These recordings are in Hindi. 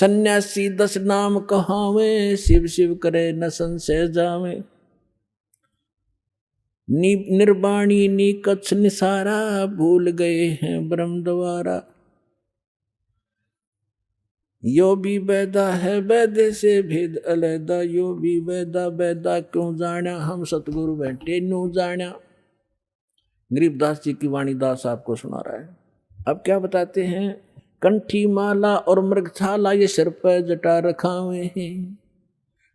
सन्यासी 10 नाम कहावे, शिव शिव करे न संशय जावे। निर्वाणी निकच्छ निसारा, भूल गए हैं ब्रह्म द्वारा। यो भी वैदा है वैदे से भेद अलैदा, यो भी वैदा वैदा क्यों जाना, हम सतगुरु बैठे न्यू जाना। गरीबदास जी की वाणी दास आपको सुना रहा है। अब क्या बताते हैं, कंठी माला और मृगछाला ये सिर पर जटा रखावे हैं,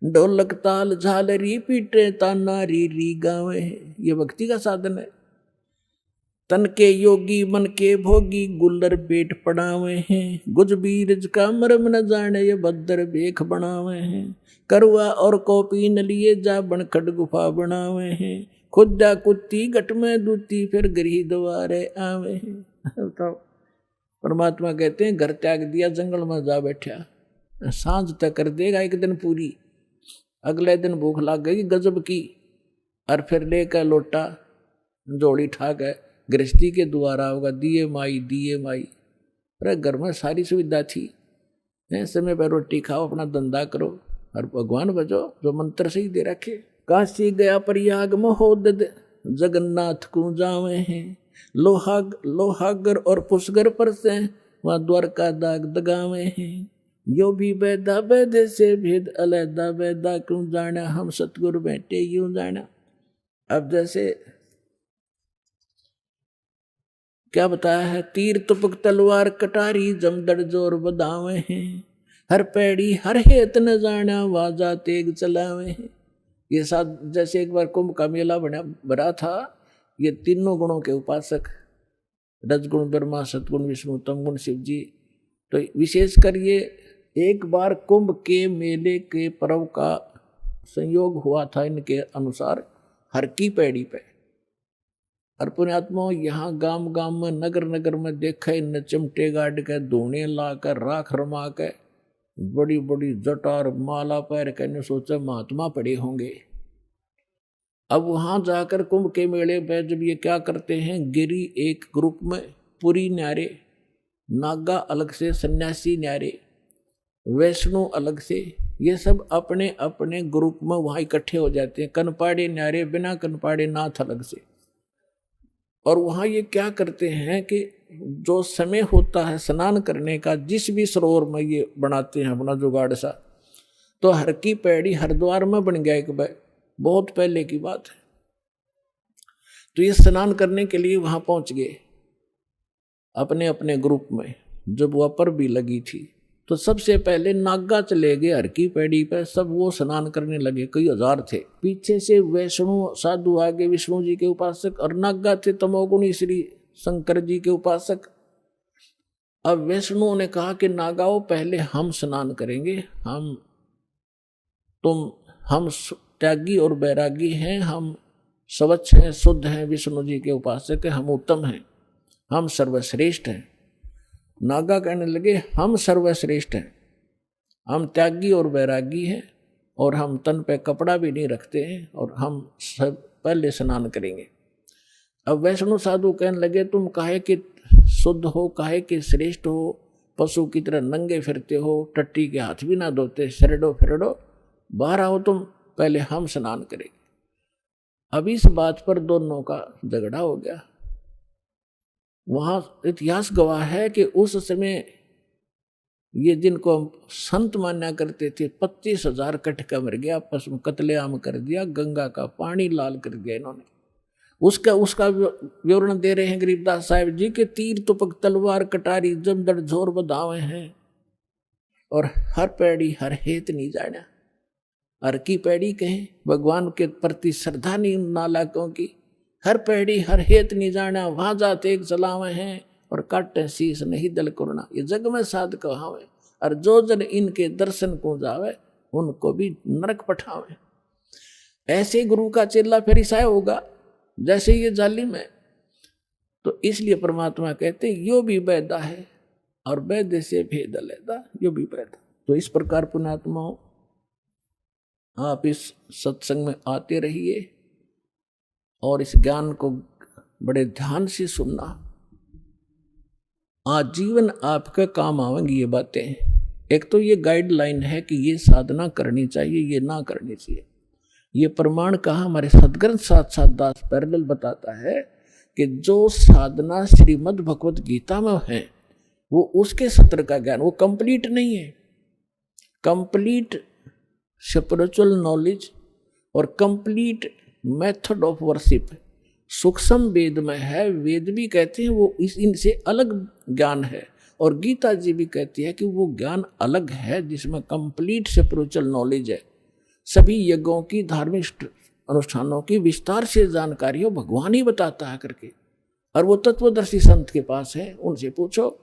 ढोलक ताल झालरी पीटे ताना री री गावे हैं। ये भक्ति का साधन है। तन के योगी मन के भोगी, गुल्लर पेट पड़ावे हैं, गुज बीरज का मरम न जाने ये भद्र बेख बनावे हैं। करुआ और कॉपी न लिए जा बनखड़ गुफा बनावे हैं, खुदा कुत्ती गट में दूती फिर गृह द्वारे आवे हैं। तो परमात्मा कहते हैं घर त्याग दिया, जंगल में जा बैठा, सांझ तक कर देगा एक दिन पूरी, अगले दिन भूख लग गई गजब की, और फिर लेकर लोटा जोड़ी ठाक है गृहस्थी के द्वारा होगा, दिए माई दिए माई। अरे घर में सारी सुविधा थी, समय पर रोटी खाओ, अपना धंधा करो और भगवान बजो जो मंत्र से ही दे रखे। काशी गया प्रयाग महोदय, जगन्नाथ को जावे हैं, लोहागर और पुष्कर पर से वहाँ द्वारका दाग दगावे हैं। यो भी वैदा वैदे से भेद अलैदा, वैदा क्यों जाना, हम सतगुरु बैठे यूं जाना। अब जैसे क्या बताया है, तीर तुपक तलवार कटारी, जमदड़ जोर बदावे हैं, हर पैड़ी हर हेत न जाना, वाजा तेग चलावे हैं। ये साथ जैसे एक बार कुंभ का मेला भरा था, ये तीनों गुणों के उपासक, रजगुण ब्रह्मा, सतगुण विष्णु, तमगुण शिव जी। तो विशेषकर ये एक बार कुंभ के मेले के पर्व का संयोग हुआ था इनके अनुसार हर की पैड़ी पे। और पुण्यात्माओं यहाँ गांव गांव में नगर नगर में देखा इन चिमटे गाड़ के धोने ला कर राख रमा के बड़ी बड़ी जटा और माला पैर कहने सोचा महात्मा पड़े होंगे। अब वहां जाकर कुंभ के मेले पे जब ये क्या करते हैं, गिरी एक ग्रुप में, पुरी न्यारे, नागा अलग से, सन्यासी न्यारे, वैष्णो अलग से, ये सब अपने अपने ग्रुप में वहां इकट्ठे हो जाते हैं। कनपाड़े न्यारे, बिना कनपाड़े नाथ अलग से। और वहाँ ये क्या करते हैं कि जो समय होता है स्नान करने का, जिस भी सरोवर में ये बनाते हैं अपना जुगाड़ सा, तो हर की पैड़ी हरिद्वार में बन गया एक बार, बहुत पहले की बात है। तो ये स्नान करने के लिए वहाँ पहुँच गए अपने अपने ग्रुप में, जब वह पर भी लगी थी। तो सबसे पहले नागा चले गए हर की पैड़ी पर, सब वो स्नान करने लगे, कई हजार थे। पीछे से वैष्णु साधु आगे विष्णु जी के उपासक, और नागा थे तमोगुणी श्री शंकर जी के उपासक। अब वैष्णु ने कहा कि नागाओं पहले हम स्नान करेंगे, हम त्यागी और बैरागी हैं, हम स्वच्छ हैं, शुद्ध हैं, विष्णु जी के उपासक हैं, हम उत्तम हैं, हम सर्वश्रेष्ठ हैं। नागा कहने लगे हम सर्वश्रेष्ठ हैं, हम त्यागी और बैरागी हैं, और हम तन पे कपड़ा भी नहीं रखते हैं, और हम सब पहले स्नान करेंगे। अब वैष्णु साधु कहने लगे तुम काहे कि शुद्ध हो, काहे कि श्रेष्ठ हो, पशु की तरह नंगे फिरते हो, टट्टी के हाथ भी ना धोते, शरडो फिरडो, बाहर आओ तुम, पहले हम स्नान करेंगे। अब इस बात पर दोनों का झगड़ा हो गया। वहाँ इतिहास गवाह है कि उस समय ये जिनको संत माना करते थे 25,000 कटका मर गया, आपस में कत्लेआम कर दिया, गंगा का पानी लाल कर दिया इन्होंने। उसका विवरण दे रहे हैं गरीबदास साहिब जी के, तीर तुपक तलवार कटारी जमदड़ जोर बधावे हैं, और हर पैड़ी हर हेत नहीं जाना। हर की पैड़ी कहें भगवान के प्रति श्रद्धा नहीं नालाकों की, हर पैड़ी हर हेत नहीं जाना, वहां जाते एक चलावे हैं, और काटे शीश नहीं दल करना, ये जग में साध कहावे, और जो जन इनके दर्शन को जावे उनको भी नरक पठावे। ऐसे गुरु का चेला फिर ईसाई होगा जैसे ये जालिम है। तो इसलिए परमात्मा कहते यो भी वैदा है और वैद्य से भेद अलैदा, यो भी वैदा। तो इस प्रकार पुण्यात्माओं आप इस सत्संग में आते रहिए और इस ज्ञान को बड़े ध्यान से सुनना, आजीवन आपके काम आवेंगी ये बातें। एक तो ये गाइडलाइन है कि ये साधना करनी चाहिए, ये ना करनी चाहिए। ये प्रमाण कहा हमारे सदग्रंथ साथ दास पैरेलल बताता है कि जो साधना श्रीमद् भगवत गीता में है वो उसके सत्र का ज्ञान, वो कंप्लीट नहीं है। कंप्लीट स्पिरिचुअल नॉलेज और कंप्लीट मेथड ऑफ वर्शिप सूक्ष्म वेद में है। वेद भी कहते हैं वो इनसे अलग ज्ञान है, और गीता जी भी कहती है कि वो ज्ञान अलग है जिसमें कंप्लीट स्पिरिचुअल नॉलेज है। सभी यज्ञों की, धार्मिक अनुष्ठानों की विस्तार से जानकारी हो भगवान ही बताता है करके, और वो तत्वदर्शी संत के पास है। उनसे पूछो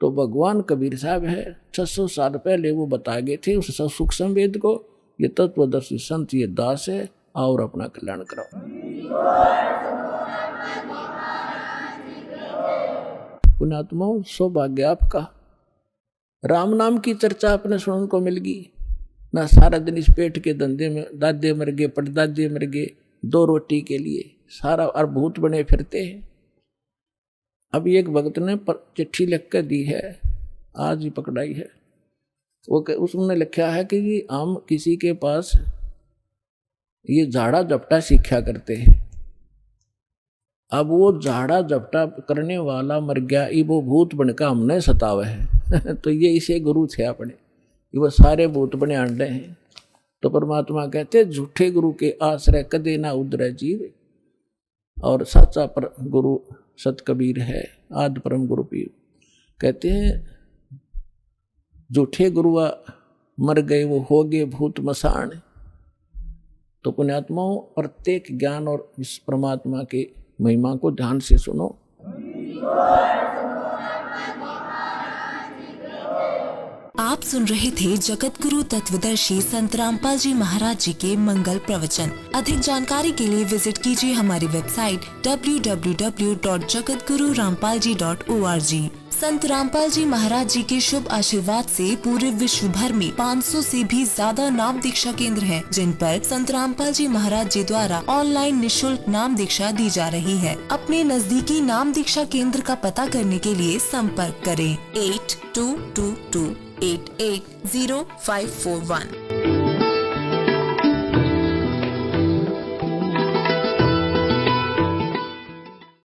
तो भगवान कबीर साहब है, 600 साल पहले वो बता गए थे उस सूक्ष्म वेद को। ये तत्वदर्शी संत, ये दास है, और अपना कल्याण कराओ। पुण्यात्माओं, सौभाग्य आपका, राम नाम की चर्चा अपने सुनने को मिल गई ना। सारा दिन इस पेट के धंधे में दादे मर गए, पड़दादे मर गए, 2 रोटी के लिए सारा और भूत बने फिरते हैं। अभी एक भक्त ने चिट्ठी लिख कर दी है, आज ही पकड़ाई है। वो उसने लिखा है कि हम किसी के पास ये झाड़ा झपटा सीखा करते हैं। अब वो झाड़ा झपटा करने वाला मर गया, ये वो भूत बनकर हमने सतावे है तो ये इसे गुरु थे अपने, ये वो सारे भूत बने आंडे हैं। तो परमात्मा कहते झूठे गुरु के आश्रय कदे ना उधरे जीव, और सच्चा पर गुरु सत कबीर है, आदि परम गुरु पीर। कहते हैं झूठे गुरुआ मर गए, वो हो गए भूत मसान। तो पुण्यात्माओं, प्रत्येक ज्ञान और इस परमात्मा के महिमा को ध्यान से सुनो। आप सुन रहे थे जगत गुरु तत्वदर्शी संत रामपाल जी महाराज जी के मंगल प्रवचन। अधिक जानकारी के लिए विजिट कीजिए हमारी वेबसाइट www.jagatgururampalji.org। संत रामपाल जी महाराज जी के शुभ आशीर्वाद से पूरे विश्व भर में 500 से भी ज्यादा नाम दीक्षा केंद्र हैं, जिन पर संत रामपाल जी महाराज जी द्वारा ऑनलाइन निशुल्क नाम दीक्षा दी जा रही है। अपने नजदीकी नाम दीक्षा केंद्र का पता करने के लिए संपर्क करें 8222880541।